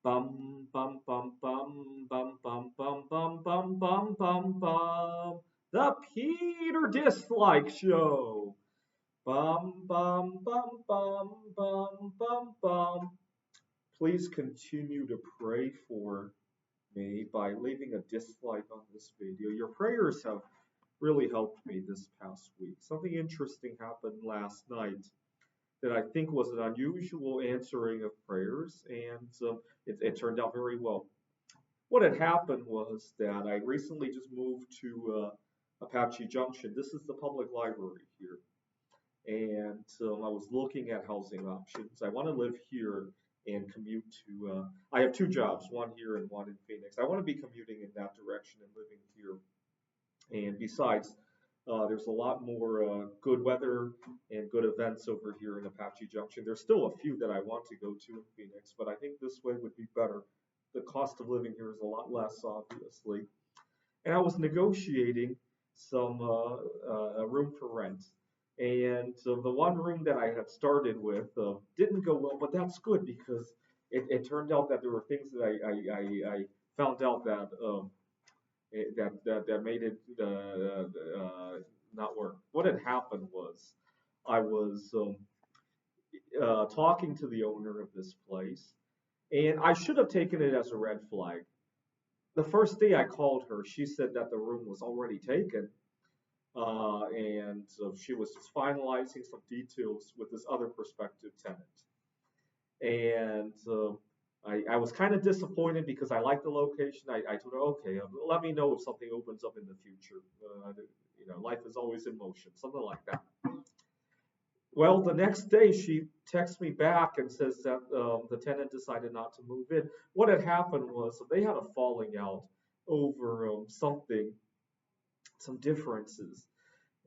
Bum bum bum bum bum bum bum bum bum bum bum bum. The Peter Dislike Show. Bum bum bum bum bum bum bum. Please continue to pray for me by leaving a dislike on this video. Your prayers have really helped me this past week. Something interesting happened last night that I think was an unusual answering of prayers, and it turned out very well. What had happened was that I recently just moved to Apache Junction. This is the public library here, and I was looking at housing options. I want to live here and commute to. I have two jobs, one here and one in Phoenix. I want to be commuting in that direction and living here. And besides, there's a lot more good weather and good events over here in Apache Junction. There's still a few that I want to go to in Phoenix, but I think this way would be better. The cost of living here is a lot less, obviously. And I was negotiating some a room for rent. And the one room that I had started with didn't go well, but that's good because it turned out that there were things that I found out that that made it not work. What had happened was I was talking to the owner of this place, and I should have taken it as a red flag. The first day I called her, she said that the room was already taken, and so she was just finalizing some details with this other prospective tenant. And I was kind of disappointed because I liked the location. I told her, okay, let me know if something opens up in the future. Life is always in motion, something like that. Well, the next day she texts me back and says that the tenant decided not to move in. What had happened was they had a falling out over something, some differences.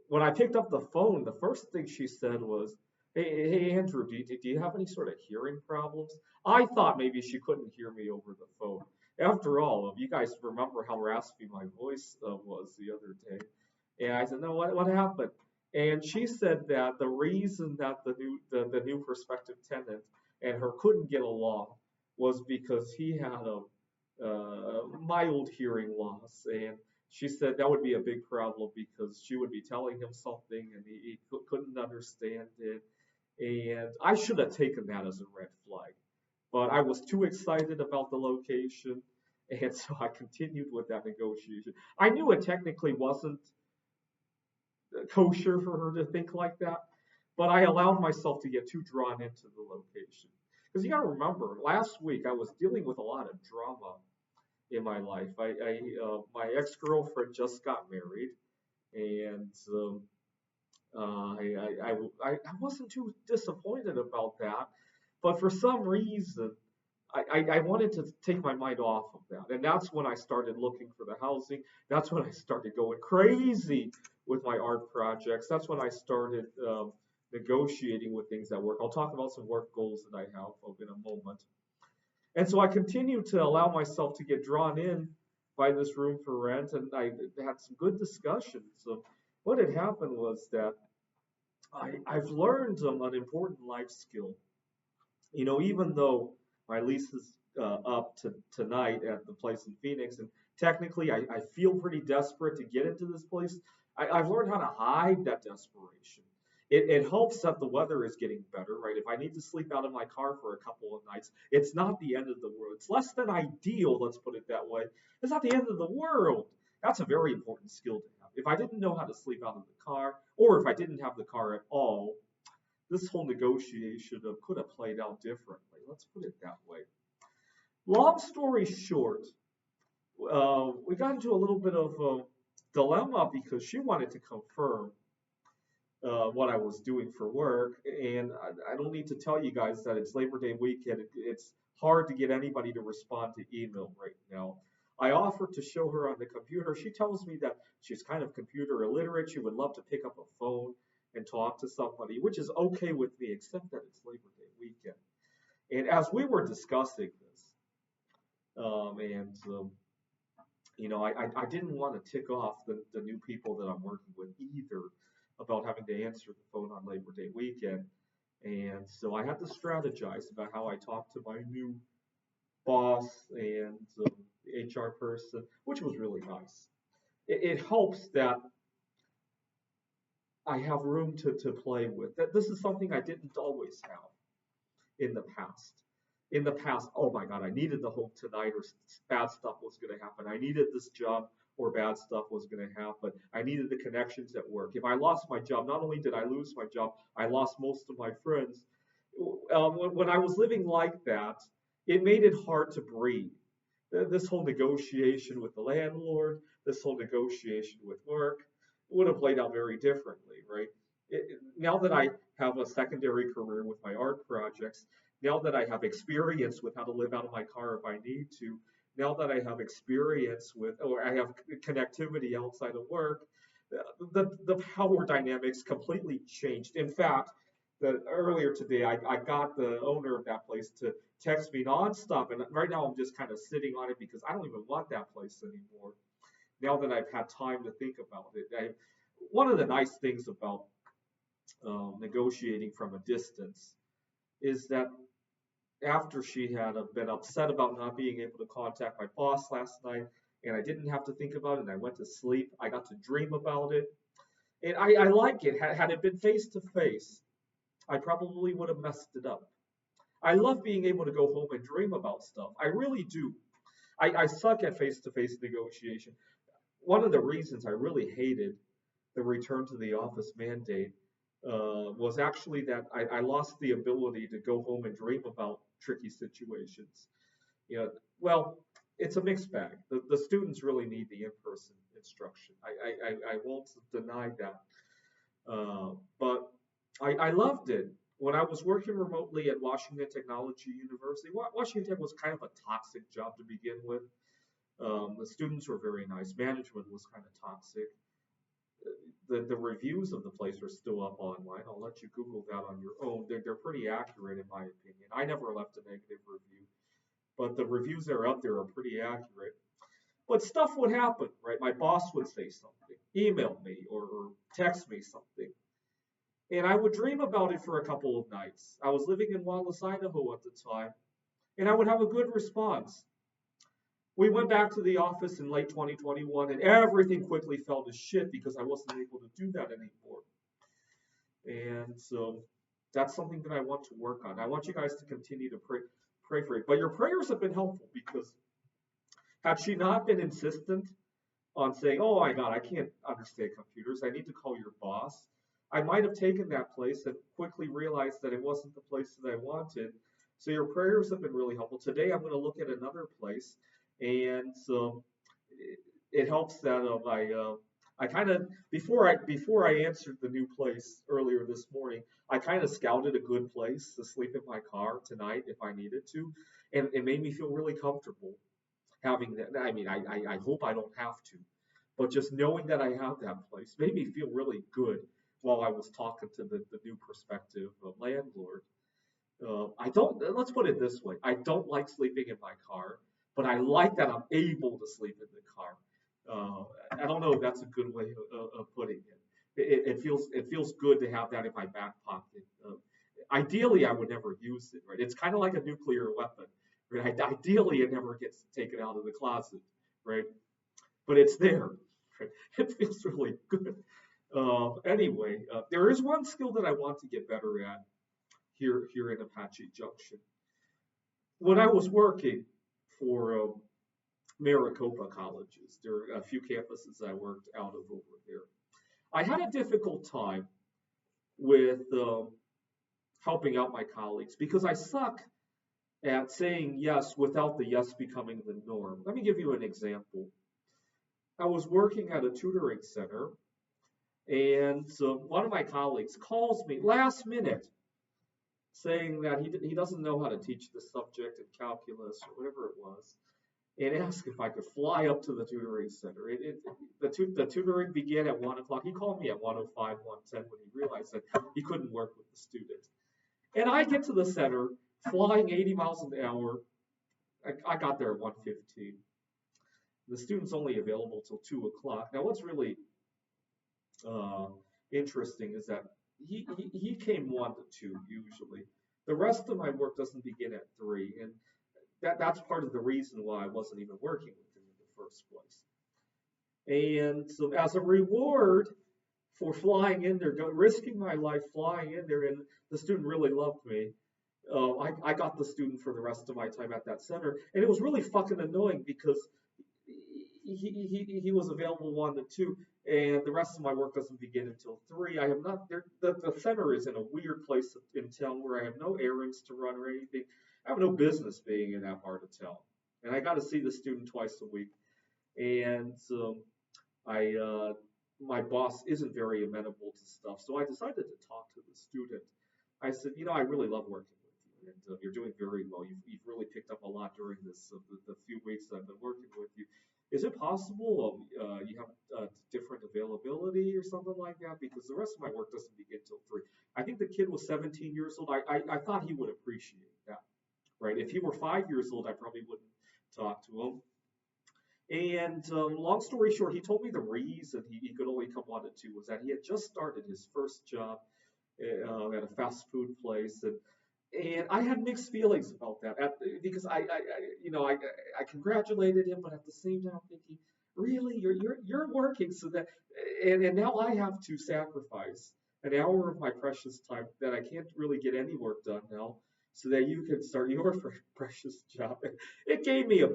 When I picked up the phone, the first thing she said was, hey Andrew, do you have any sort of hearing problems? I thought maybe she couldn't hear me over the phone. After all, you guys remember how raspy my voice was the other day. And I said, no, what happened? And she said that the reason that the new prospective tenant and her couldn't get along was because he had a mild hearing loss, and she said that would be a big problem because she would be telling him something and he couldn't understand it. And I should have taken that as a red flag, but I was too excited about the location, and so I continued with that negotiation. I knew it technically wasn't kosher for her to think like that, but I allowed myself to get too drawn into the location. Because you got to remember, last week I was dealing with a lot of drama in my life. My ex girlfriend just got married, and I wasn't too disappointed about that, but for some reason I wanted to take my mind off of that. And that's when I started looking for the housing. That's when I started going crazy with my art projects. That's when I started negotiating with things at work. I'll talk about some work goals that I have in a moment. And so I continued to allow myself to get drawn in by this room for rent, and I had some good discussions. So what had happened was that I've learned an important life skill. Even though my lease is up tonight at the place in Phoenix, and technically I feel pretty desperate to get into this place, I've learned how to hide that desperation. It helps that the weather is getting better, right? If I need to sleep out of my car for a couple of nights, it's not the end of the world. It's less than ideal, let's put it that way. It's not the end of the world. That's a very important skill to have. If I didn't know how to sleep out of the car, or if I didn't have the car at all, this whole negotiation could have played out differently. Let's put it that way. Long story short, we got into a little bit of a dilemma because she wanted to confirm what I was doing for work, and I don't need to tell you guys that it's Labor Day weekend. It's hard to get anybody to respond to email right now. I offered to show her on the computer. She tells me that she's kind of computer illiterate. She would love to pick up a phone and talk to somebody, which is okay with me, except that it's Labor Day weekend. And as we were discussing this, and I didn't want to tick off the new people that I'm working with either about having to answer the phone on Labor Day weekend. And so I had to strategize about how I talk to my new boss and the HR person, which was really nice. It helps that I have room to play with. That this is something I didn't always have in the past. In the past, oh my God, I needed the home tonight, or bad stuff was going to happen. I needed this job, or bad stuff was going to happen. I needed the connections at work. If I lost my job, not only did I lose my job, I lost most of my friends. When I was living like that, it made it hard to breathe. This whole negotiation with the landlord, this whole negotiation with work would have played out very differently, right? Now that I have a secondary career with my art projects, now that I have experience with how to live out of my car if I need to, now that I have experience with, or I have connectivity outside of work, the power dynamics completely changed. In fact, earlier today, I got the owner of that place to text me nonstop, and right now I'm just kind of sitting on it because I don't even want that place anymore. Now that I've had time to think about it, one of the nice things about negotiating from a distance is that after she had been upset about not being able to contact my boss last night, and I didn't have to think about it, and I went to sleep, I got to dream about it, and I like it. Had it been face to face, I probably would have messed it up. I love being able to go home and dream about stuff. I really do. I suck at face to face negotiation. One of the reasons I really hated the return to the office mandate was actually that I lost the ability to go home and dream about tricky situations. You know, well, it's a mixed bag. The students really need the in-person instruction. I won't deny that. But I loved it. When I was working remotely at Washington Technology University, Washington Tech was kind of a toxic job to begin with. The students were very nice. Management was kind of toxic. The reviews of the place are still up online. I'll let you Google that on your own. They're pretty accurate in my opinion. I never left a negative review, but the reviews that are up there are pretty accurate. But stuff would happen, right? My boss would say something, email me, or text me something. And I would dream about it for a couple of nights. I was living in Wallace, Idaho at the time, and I would have a good response. We went back to the office in late 2021, and everything quickly fell to shit because I wasn't able to do that anymore. And so that's something that I want to work on. I want you guys to continue to pray for it. But your prayers have been helpful because had she not been insistent on saying, "Oh my God, I can't understand computers. I need to call your boss," I might have taken that place and quickly realized that it wasn't the place that I wanted. So your prayers have been really helpful. Today I'm going to look at another place, and so it helps that I kind of before I answered the new place earlier this morning, I kind of scouted a good place to sleep in my car tonight if I needed to, and it made me feel really comfortable having that. I mean, I hope I don't have to, but just knowing that I have that place made me feel really good while I was talking to the new prospective landlord. I don't, let's put it this way, I don't like sleeping in my car, but I like that I'm able to sleep in the car. I don't know if that's a good way of putting it. It feels good to have that in my back pocket. Ideally, I would never use it. Right? It's kind of like a nuclear weapon. Right? Ideally, it never gets taken out of the closet. Right? But it's there. Right? It feels really good. Anyway, there is one skill that I want to get better at here in Apache Junction. When I was working for Maricopa colleges, there are a few campuses I worked out of over there. I had a difficult time with helping out my colleagues because I suck at saying yes without the yes becoming the norm. Let me give you an example. I was working at a tutoring center, and so one of my colleagues calls me last minute saying that he doesn't know how to teach the subject in calculus or whatever it was, and asked if I could fly up to the tutoring center. The tutoring began at 1 o'clock. He called me at 1:05, 1:10 when he realized that he couldn't work with the student. And I get to the center flying 80 miles an hour. I got there at 1:15. The student's only available till 2 o'clock. Now, what's really uh, interesting is that he came 1 to 2 usually. The rest of my work doesn't begin at 3, and that's part of the reason why I wasn't even working with him in the first place. And so as a reward for flying in there, risking my life flying in there, and the student really loved me. I got the student for the rest of my time at that center, and it was really fucking annoying because he was available 1 to 2, and the rest of my work doesn't begin until 3. I have not there. The center is in a weird place in town where I have no errands to run or anything. I have no business being in that part of town, and I got to see the student twice a week. And I my boss isn't very amenable to stuff, so I decided to talk to the student. I said, I really love working with you, and you're doing very well. You've really picked up a lot during this the few weeks that I've been working with you. Is it possible you have different availability or something like that? Because the rest of my work doesn't begin till 3. I think the kid was 17 years old. I thought he would appreciate that, right? If he were 5 years old, I probably wouldn't talk to him. And long story short, he told me the reason he could only come 1 to 2 was that he had just started his first job at a fast food place, and I had mixed feelings about that because I congratulated him, but at the same time I'm thinking, really, you're working so that, and now I have to sacrifice an hour of my precious time that I can't really get any work done now, so that you can start your precious job. It gave me a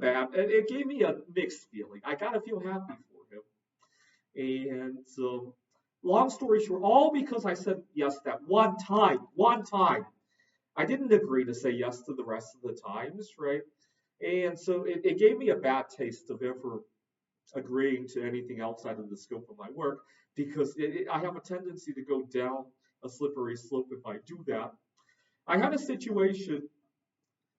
mixed feeling. I gotta feel happy for him, and so long story short, all because I said yes that one time. I didn't agree to say yes to the rest of the times, right? And so it gave me a bad taste of ever agreeing to anything outside of the scope of my work because I have a tendency to go down a slippery slope if I do that. I had a situation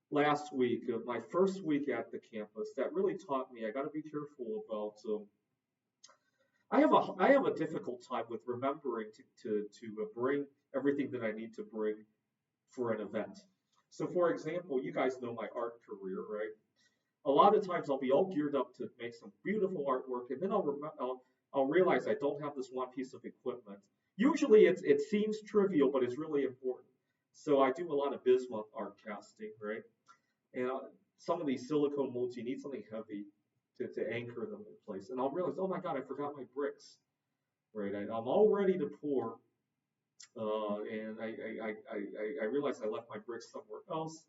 last week, my first week at the campus, that really taught me I got to be careful about. I have a difficult time with remembering to bring everything that I need to bring for an event. So, for example, you guys know my art career, right? A lot of times I'll be all geared up to make some beautiful artwork, and then I'll realize I don't have this one piece of equipment. Usually it seems trivial, but it's really important. So I do a lot of bismuth art casting, right? And some of these silicone molds, you need something heavy to anchor them in place. And I'll realize, oh my God, I forgot my bricks, right? I'm all ready to pour, and I realize I left my bricks somewhere else.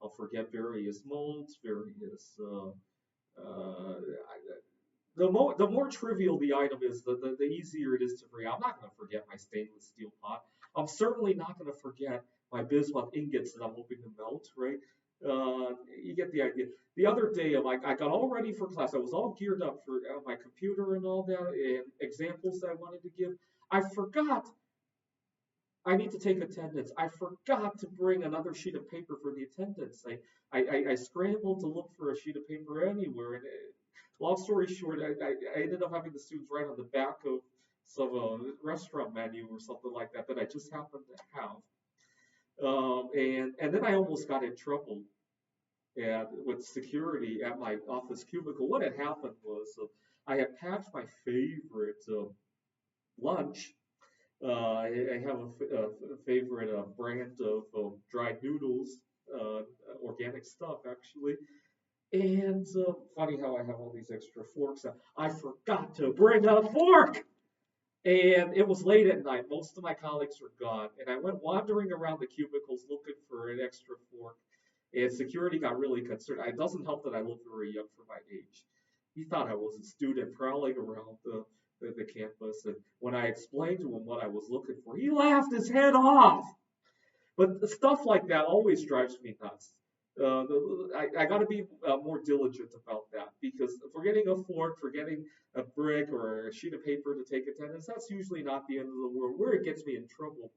I'll forget various molds, various. The more trivial the item is, the easier it is to forget. I'm not going to forget my stainless steel pot. I'm certainly not going to forget my bismuth ingots that I'm hoping to melt, right? You get the idea. The other day, I got all ready for class. I was all geared up for my computer and all that, and examples that I wanted to give. I forgot I need to take attendance. I forgot to bring another sheet of paper for the attendance. I scrambled to look for a sheet of paper anywhere. And long story short, I ended up having the students write on the back of some restaurant menu or something like that that I just happened to have. And then I almost got in trouble with security at my office cubicle. What had happened was I had packed my favorite lunch. I have a favorite brand of dried noodles, organic stuff actually. And funny how I have all these extra forks. I forgot to bring a fork. And it was late at night. Most of my colleagues were gone. And I went wandering around the cubicles looking for an extra fork. And security got really concerned. It doesn't help that I look very young for my age. He thought I was a student prowling around the campus. And when I explained to him what I was looking for, he laughed his head off. But stuff like that always drives me nuts. I got to be more diligent about that because forgetting a fork, forgetting a brick or a sheet of paper to take attendance, that's usually not the end of the world. Where it gets me in trouble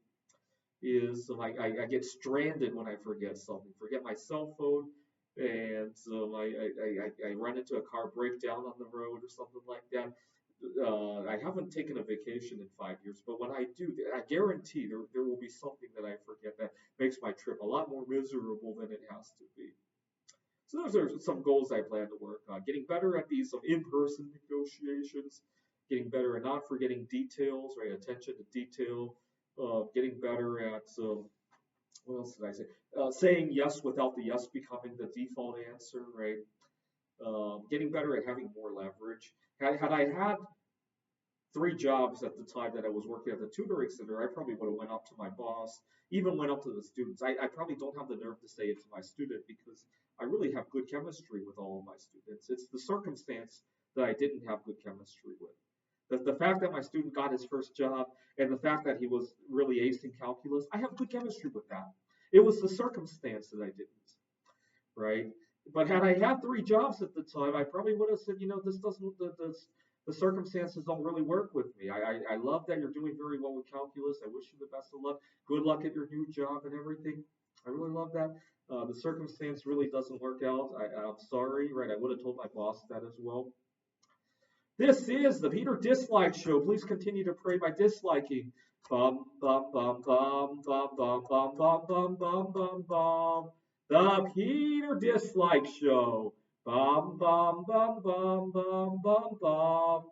is I get stranded when I forget something, forget my cell phone, and I run into a car breakdown on the road or something like that. I haven't taken a vacation in 5 years, but when I do, I guarantee there will be something that I forget that makes my trip a lot more miserable than it has to be. So those are some goals I plan to work on. Getting better at these in-person negotiations, getting better at not forgetting details, right? Attention to detail, getting better at what else did I say? Saying yes without the yes becoming the default answer, right? Getting better at having more leverage. Had I had three jobs at the time that I was working at the tutoring center, I probably would have went up to my boss, even went up to the students. I probably don't have the nerve to say it to my student because I really have good chemistry with all of my students. It's the circumstance that I didn't have good chemistry with. The fact that my student got his first job and the fact that he was really acing calculus, I have good chemistry with that. It was the circumstance that I didn't, right? But had I had three jobs at the time, I probably would have said, this doesn't, the circumstances don't really work with me. I love that you're doing very well with calculus. I wish you the best of luck. Good luck at your new job and everything. I really love that. The circumstance really doesn't work out. I'm sorry, right? I would have told my boss that as well. This is the Peter Dislike Show. Please continue to pray by disliking. Bum bum bum bum bum bum bum bum bum bum bum bum. The Peter Dislike Show. Bum bum bum bum bum bum bum.